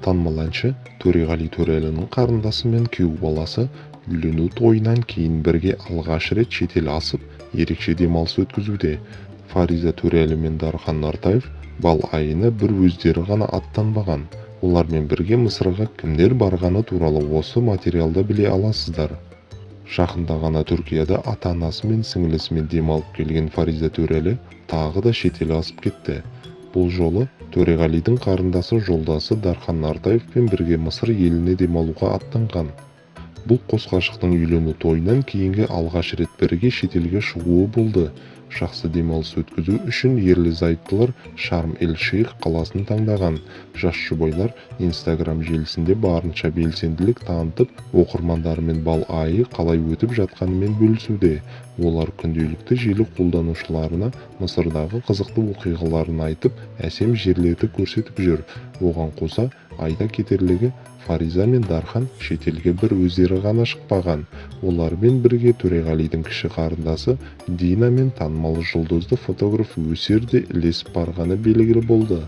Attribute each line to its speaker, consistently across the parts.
Speaker 1: Танымал әнші Төреғали Төрәлінің қарындасы мен күйеу баласы үйлену тойынан кейін бірге алғаш рет шетел асып, ерекше демалыс өткізуде. Фариза Төрәлі мен Дархан Нартаев бал айына бір өздері ғана аттанбаған. Олармен бірге Мысырға кімдер барғаны туралы осы материалда біле аласыздар. Жақында ғана Түркияда ата-анасы мен сіңілісімен демалып келген Фариза Төрәлі тағы да шетел асып кетті. Бұл жолы Төреғалидың қарындасы жолдасы Дархан Нартаевпен бірге Мысыр еліне демалуға аттанған. Бұл қос ғашықтың үйлену тойынан кейінгі алғаш рет бірге шетелге шығуы болды. Жақсы демалыс өткізу үшін ерлі-зайыптылар Шарм-эль-Шейх қаласын таңдаған. Жас жұбайлар Instagram желісінде барынша белсенділік танытып, оқырмандарымен бал айы қалай өтіп жатқанымен бөлісуде. Олар күнделікті желі қолданушыларына Мысырдағы қызықты оқиғаларын айтып, әсем жерлерді көрсетіп жүр. Оған қоса, айта кетерлігі, Фариза мен Дархан шетелге бір өздері ғана шықпаған. Олармен бірге Төреғалидың кіші қарындасы Дина мен танымал жұлдызды фотограф Өсер де ілесіп барғаны белгілі болды.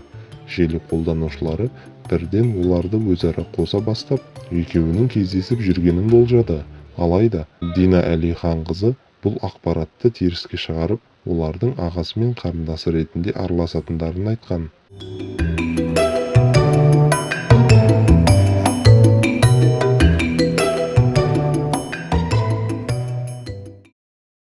Speaker 1: Желі қолданушылары бірден оларды өзара қоса бастап, екеуінің кездесіп жүргенін болжады. Алайда Дина Әлиханқызы бұл ақпаратты теріске шығарып, олардың ағасы мен қарындасы ретінде араласатындарын айтқан.